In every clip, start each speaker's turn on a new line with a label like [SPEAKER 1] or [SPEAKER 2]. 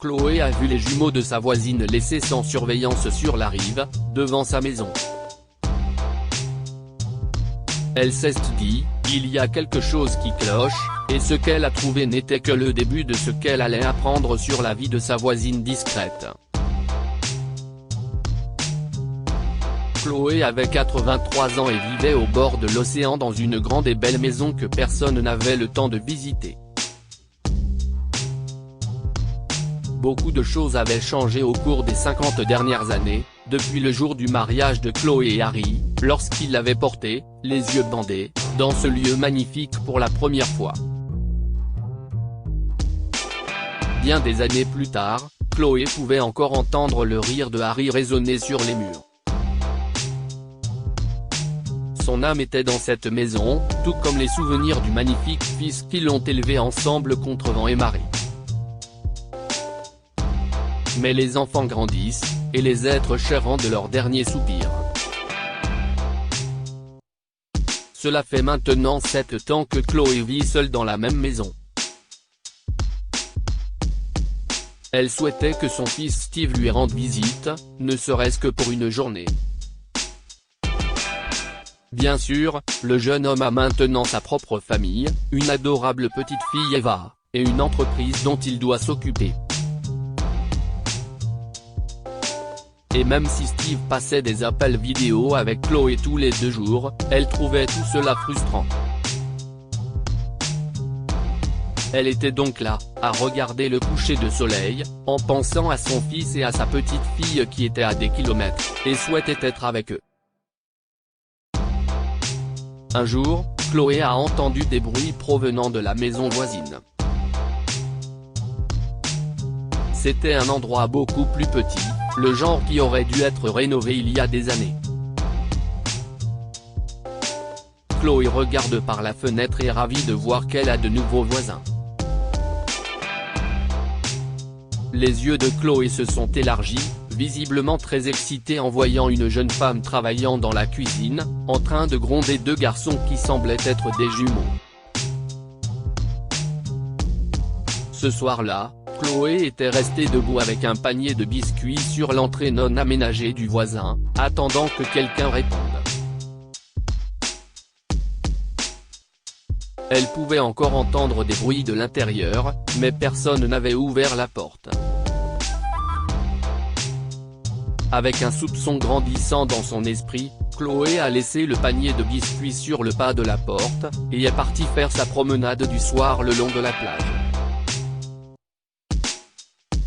[SPEAKER 1] Chloé a vu les jumeaux de sa voisine laissés sans surveillance sur la rive, devant sa maison. Elle s'est dit, il y a quelque chose qui cloche, et ce qu'elle a trouvé n'était que le début de ce qu'elle allait apprendre sur la vie de sa voisine discrète. Chloé avait 83 ans et vivait au bord de l'océan dans une grande et belle maison que personne n'avait le temps de visiter. Beaucoup de choses avaient changé au cours des 50 dernières années, depuis le jour du mariage de Chloé et Harry, lorsqu'il l'avait portée, les yeux bandés, dans ce lieu magnifique pour la première fois. Bien des années plus tard, Chloé pouvait encore entendre le rire de Harry résonner sur les murs. Son âme était dans cette maison, tout comme les souvenirs du magnifique fils qui l'ont élevé ensemble contre vent et marée. Mais les enfants grandissent, et les êtres chers rendent leur dernier soupir. Cela fait maintenant 7 ans que Chloé vit seule dans la même maison. Elle souhaitait que son fils Steve lui rende visite, ne serait-ce que pour une journée. Bien sûr, le jeune homme a maintenant sa propre famille, une adorable petite fille Eva, et une entreprise dont il doit s'occuper. Et même si Steve passait des appels vidéo avec Chloé tous les 2 jours, elle trouvait tout cela frustrant. Elle était donc là, à regarder le coucher de soleil, en pensant à son fils et à sa petite fille qui étaient à des kilomètres, et souhaitait être avec eux. Un jour, Chloé a entendu des bruits provenant de la maison voisine. C'était un endroit beaucoup plus petit, le genre qui aurait dû être rénové il y a des années. Chloé regarde par la fenêtre et est ravie de voir qu'elle a de nouveaux voisins. Les yeux de Chloé se sont élargis, visiblement très excitée en voyant une jeune femme travaillant dans la cuisine, en train de gronder 2 garçons qui semblaient être des jumeaux. Ce soir-là, Chloé était restée debout avec un panier de biscuits sur l'entrée non aménagée du voisin, attendant que quelqu'un réponde. Elle pouvait encore entendre des bruits de l'intérieur, mais personne n'avait ouvert la porte. Avec un soupçon grandissant dans son esprit, Chloé a laissé le panier de biscuits sur le pas de la porte, et est partie faire sa promenade du soir le long de la plage.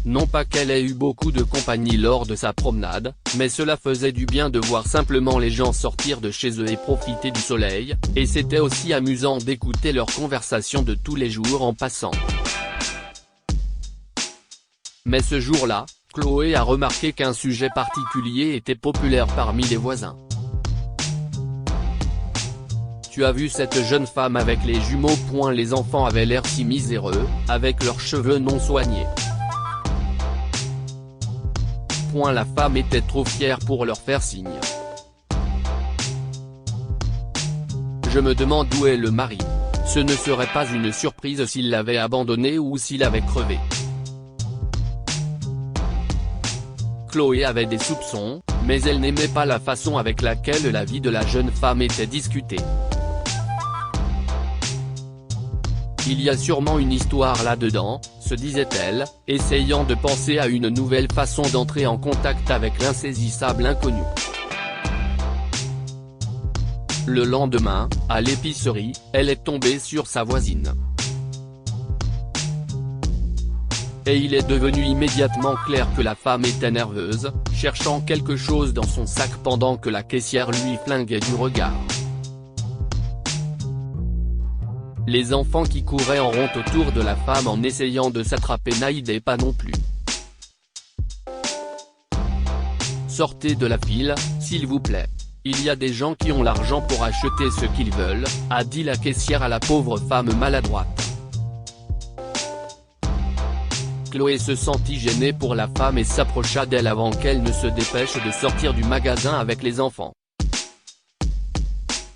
[SPEAKER 1] Non pas qu'elle ait eu beaucoup de compagnie lors de sa promenade, mais cela faisait du bien de voir simplement les gens sortir de chez eux et profiter du soleil, et c'était aussi amusant d'écouter leurs conversations de tous les jours en passant. Mais ce jour-là, Chloé a remarqué qu'un sujet particulier était populaire parmi les voisins. « Tu as vu cette jeune femme avec les jumeaux ? Les enfants avaient l'air si miséreux, avec leurs cheveux non soignés. La femme était trop fière pour leur faire signe. Je me demande où est le mari. Ce ne serait pas une surprise s'il l'avait abandonné ou s'il avait crevé. » Chloé avait des soupçons, mais elle n'aimait pas la façon avec laquelle la vie de la jeune femme était discutée. Il y a sûrement une histoire là-dedans, se disait-elle, essayant de penser à une nouvelle façon d'entrer en contact avec l'insaisissable inconnu. Le lendemain, à l'épicerie, elle est tombée sur sa voisine. Et il est devenu immédiatement clair que la femme était nerveuse, cherchant quelque chose dans son sac pendant que la caissière lui flinguait du regard. Les enfants qui couraient en rond autour de la femme en essayant de s'attraper n'aidaient pas non plus. « Sortez de la file, s'il vous plaît. Il y a des gens qui ont l'argent pour acheter ce qu'ils veulent », a dit la caissière à la pauvre femme maladroite. Chloé se sentit gênée pour la femme et s'approcha d'elle avant qu'elle ne se dépêche de sortir du magasin avec les enfants.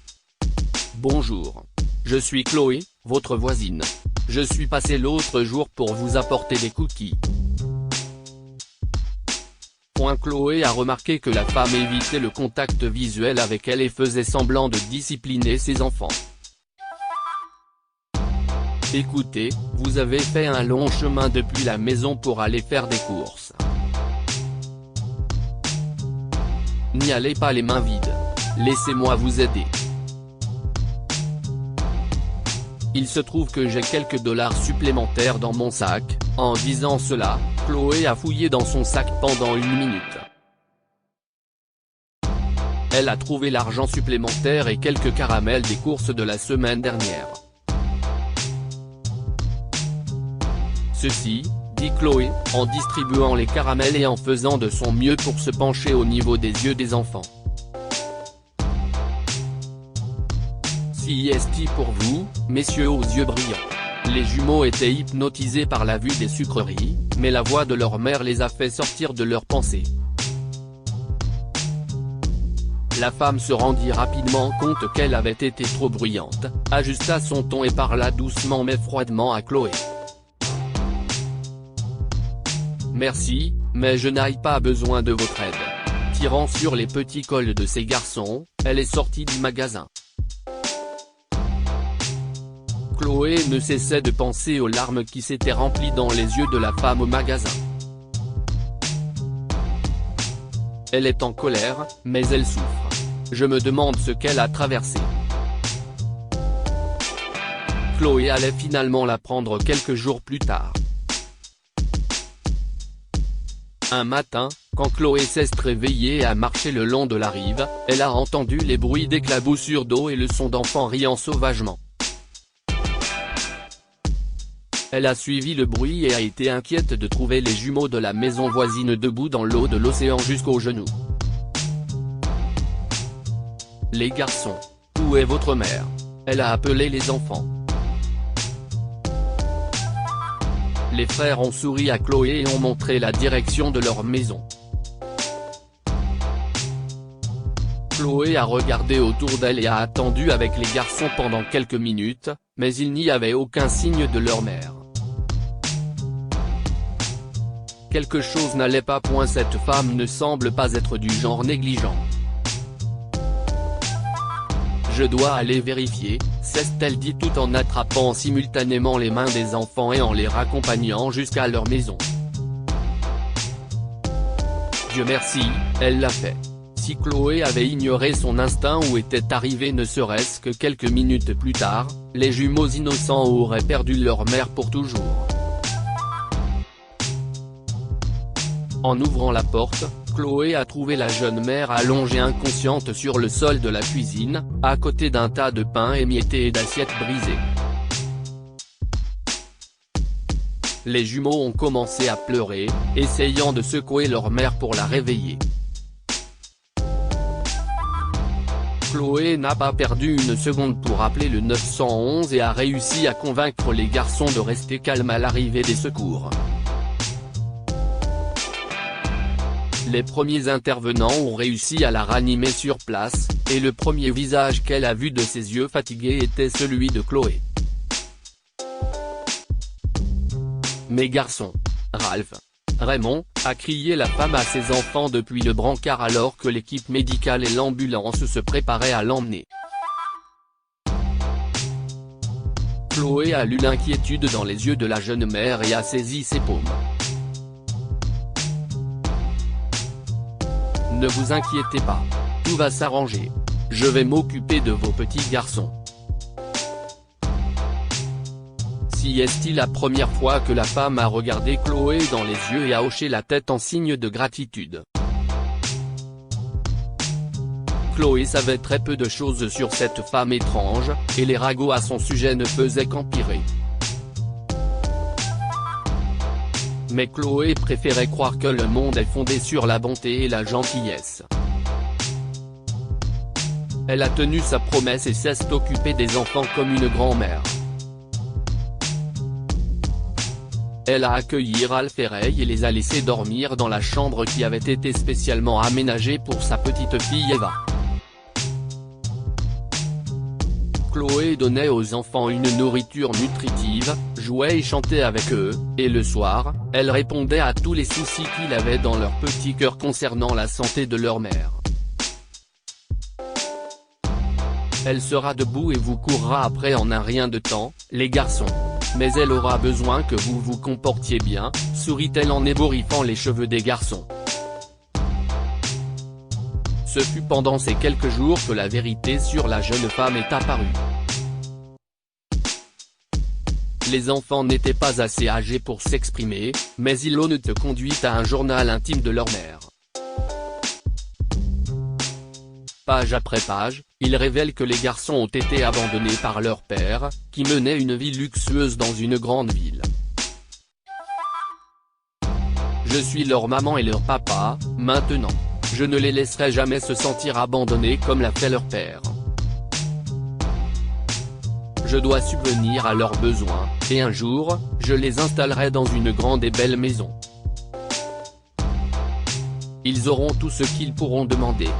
[SPEAKER 1] « Bonjour. Je suis Chloé, votre voisine. Je suis passée l'autre jour pour vous apporter des cookies. point Chloé a remarqué que la femme évitait le contact visuel avec elle et faisait semblant de discipliner ses enfants. Écoutez, vous avez fait un long chemin depuis la maison pour aller faire des courses. N'y allez pas les mains vides. Laissez-moi vous aider. Il se trouve que j'ai quelques dollars supplémentaires dans mon sac. En disant cela, Chloé a fouillé dans son sac pendant 1 minute. Elle a trouvé l'argent supplémentaire et quelques caramels des courses de la semaine dernière. Ceci, dit Chloé, en distribuant les caramels et en faisant de son mieux pour se pencher au niveau des yeux des enfants. CST pour vous, messieurs aux yeux brillants. Les jumeaux étaient hypnotisés par la vue des sucreries, mais la voix de leur mère les a fait sortir de leurs pensées. La femme se rendit rapidement compte qu'elle avait été trop bruyante, ajusta son ton et parla doucement mais froidement à Chloé. Merci, mais je n'ai pas besoin de votre aide. Tirant sur les petits cols de ses garçons, elle est sortie du magasin. Chloé ne cessait de penser aux larmes qui s'étaient remplies dans les yeux de la femme au magasin. Elle est en colère, mais elle souffre. Je me demande ce qu'elle a traversé. Chloé allait finalement l'apprendre quelques jours plus tard. Un matin, quand Chloé s'est réveillée et a marché le long de la rive, elle a entendu les bruits d'éclaboussures d'eau et le son d'enfants riant sauvagement. Elle a suivi le bruit et a été inquiète de trouver les jumeaux de la maison voisine debout dans l'eau de l'océan jusqu'aux genoux. Les garçons, où est votre mère? Elle a appelé les enfants. Les frères ont souri à Chloé et ont montré la direction de leur maison. Chloé a regardé autour d'elle et a attendu avec les garçons pendant quelques minutes, mais il n'y avait aucun signe de leur mère. Quelque chose n'allait pas. Cette femme ne semble pas être du genre négligent. Je dois aller vérifier, s'est-elle dit tout en attrapant simultanément les mains des enfants et en les raccompagnant jusqu'à leur maison. Dieu merci, elle l'a fait. Si Chloé avait ignoré son instinct ou était arrivée ne serait-ce que quelques minutes plus tard, les jumeaux innocents auraient perdu leur mère pour toujours. En ouvrant la porte, Chloé a trouvé la jeune mère allongée inconsciente sur le sol de la cuisine, à côté d'un tas de pain émietté et d'assiettes brisées. Les jumeaux ont commencé à pleurer, essayant de secouer leur mère pour la réveiller. Chloé n'a pas perdu une seconde pour appeler le 911 et a réussi à convaincre les garçons de rester calmes à l'arrivée des secours. Les premiers intervenants ont réussi à la ranimer sur place, et le premier visage qu'elle a vu de ses yeux fatigués était celui de Chloé. Mes garçons. Ralph. Raymond, a crié la femme à ses enfants depuis le brancard alors que l'équipe médicale et l'ambulance se préparaient à l'emmener. Chloé a lu l'inquiétude dans les yeux de la jeune mère et a saisi ses paumes. Ne vous inquiétez pas. Tout va s'arranger. Je vais m'occuper de vos petits garçons. Si est-il la première fois que la femme a regardé Chloé dans les yeux et a hoché la tête en signe de gratitude. Chloé savait très peu de choses sur cette femme étrange, et les ragots à son sujet ne faisaient qu'empirer. Mais Chloé préférait croire que le monde est fondé sur la bonté et la gentillesse. Elle a tenu sa promesse et s'est occupée des enfants comme une grand-mère. Elle a accueilli Ralph et Ray et les a laissés dormir dans la chambre qui avait été spécialement aménagée pour sa petite fille Eva. Chloé donnait aux enfants une nourriture nutritive, jouait et chantait avec eux, et le soir, elle répondait à tous les soucis qu'il avait dans leur petit cœur concernant la santé de leur mère. Elle sera debout et vous courra après en un rien de temps, les garçons. Mais elle aura besoin que vous vous comportiez bien, sourit-elle en ébouriffant les cheveux des garçons. Ce fut pendant ces quelques jours que la vérité sur la jeune femme est apparue. Les enfants n'étaient pas assez âgés pour s'exprimer, mais ils l'ont conduit à un journal intime de leur mère. Page après page, il révèle que les garçons ont été abandonnés par leur père, qui menait une vie luxueuse dans une grande ville. Je suis leur maman et leur papa, maintenant. Je ne les laisserai jamais se sentir abandonnés comme l'a fait leur père. Je dois subvenir à leurs besoins, et un jour, je les installerai dans une grande et belle maison. Ils auront tout ce qu'ils pourront demander.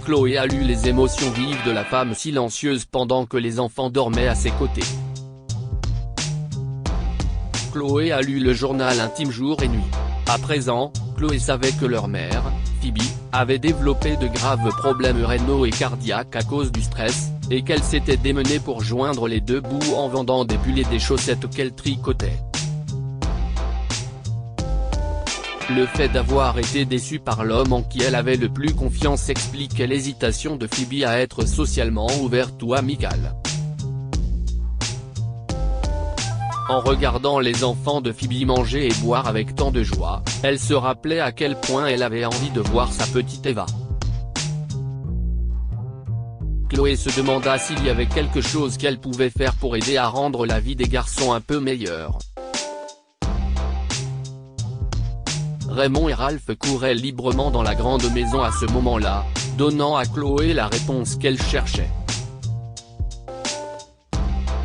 [SPEAKER 1] Chloé a lu les émotions vives de la femme silencieuse pendant que les enfants dormaient à ses côtés. Chloé a lu le journal intime jour et nuit. À présent, Chloé savait que leur mère, Phoebe, avait développé de graves problèmes rénaux et cardiaques à cause du stress, et qu'elle s'était démenée pour joindre les deux bouts en vendant des pulls et des chaussettes qu'elle tricotait. Le fait d'avoir été déçue par l'homme en qui elle avait le plus confiance expliquait l'hésitation de Phoebe à être socialement ouverte ou amicale. En regardant les enfants de Phoebe manger et boire avec tant de joie, elle se rappelait à quel point elle avait envie de voir sa petite Eva. Chloé se demanda s'il y avait quelque chose qu'elle pouvait faire pour aider à rendre la vie des garçons un peu meilleure. Raymond et Ralph couraient librement dans la grande maison à ce moment-là, donnant à Chloé la réponse qu'elle cherchait.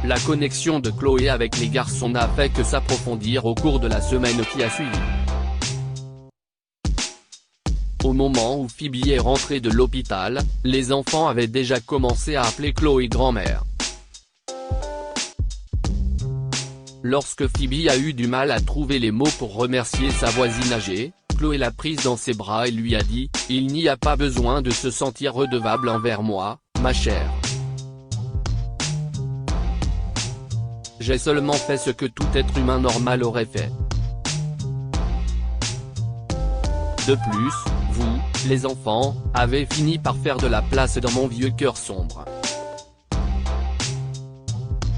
[SPEAKER 1] La connexion de Chloé avec les garçons n'a fait que s'approfondir au cours de la semaine qui a suivi. Au moment où Phoebe est rentrée de l'hôpital, les enfants avaient déjà commencé à appeler Chloé grand-mère. Lorsque Phoebe a eu du mal à trouver les mots pour remercier sa voisine âgée, Chloé l'a prise dans ses bras et lui a dit « Il n'y a pas besoin de se sentir redevable envers moi, ma chère. J'ai seulement fait ce que tout être humain normal aurait fait. De plus, vous, les enfants, avez fini par faire de la place dans mon vieux cœur sombre.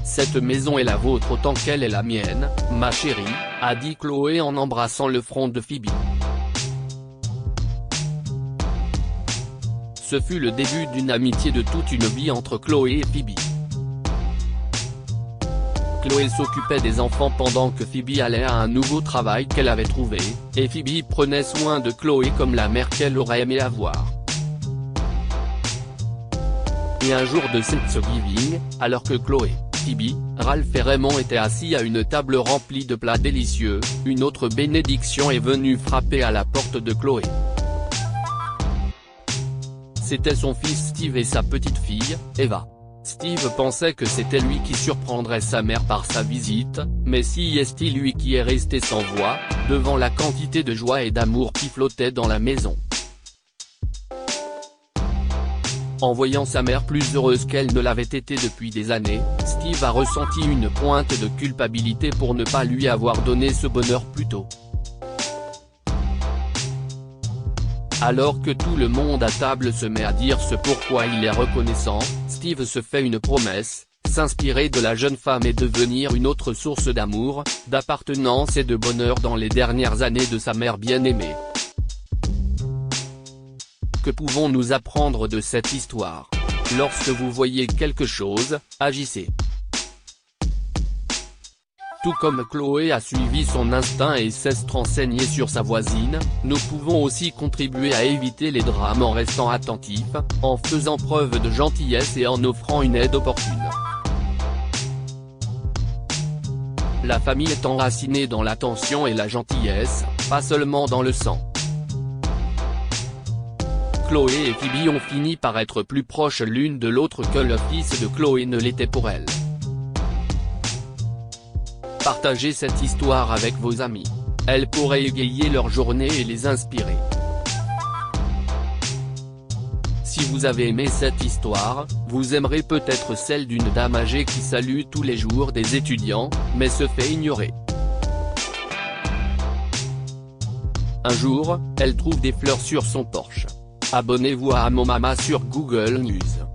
[SPEAKER 1] Cette maison est la vôtre autant qu'elle est la mienne, ma chérie, a dit Chloé en embrassant le front de Phoebe. Ce fut le début d'une amitié de toute une vie entre Chloé et Phoebe. Chloé s'occupait des enfants pendant que Phoebe allait à un nouveau travail qu'elle avait trouvé, et Phoebe prenait soin de Chloé comme la mère qu'elle aurait aimé avoir. Et un jour de Thanksgiving, alors que Chloé, Phoebe, Ralph et Raymond étaient assis à une table remplie de plats délicieux, une autre bénédiction est venue frapper à la porte de Chloé. C'était son fils Steve et sa petite fille, Eva. Steve pensait que c'était lui qui surprendrait sa mère par sa visite, mais si est-il lui qui est resté sans voix, devant la quantité de joie et d'amour qui flottait dans la maison. En voyant sa mère plus heureuse qu'elle ne l'avait été depuis des années, Steve a ressenti une pointe de culpabilité pour ne pas lui avoir donné ce bonheur plus tôt. Alors que tout le monde à table se met à dire ce pourquoi il est reconnaissant, Steve se fait une promesse, s'inspirer de la jeune femme et devenir une autre source d'amour, d'appartenance et de bonheur dans les dernières années de sa mère bien-aimée. Que pouvons-nous apprendre de cette histoire? Lorsque vous voyez quelque chose, agissez. Tout comme Chloé a suivi son instinct et s'est renseignée sur sa voisine, nous pouvons aussi contribuer à éviter les drames en restant attentifs, en faisant preuve de gentillesse et en offrant une aide opportune. La famille est enracinée dans l'attention et la gentillesse, pas seulement dans le sang. Chloé et Phoebe ont fini par être plus proches l'une de l'autre que le fils de Chloé ne l'était pour elle. Partagez cette histoire avec vos amis. Elle pourrait égayer leur journée et les inspirer. Si vous avez aimé cette histoire, vous aimerez peut-être celle d'une dame âgée qui salue tous les jours des étudiants, mais se fait ignorer. Un jour, elle trouve des fleurs sur son porche. Abonnez-vous à Mon Mama sur Google News.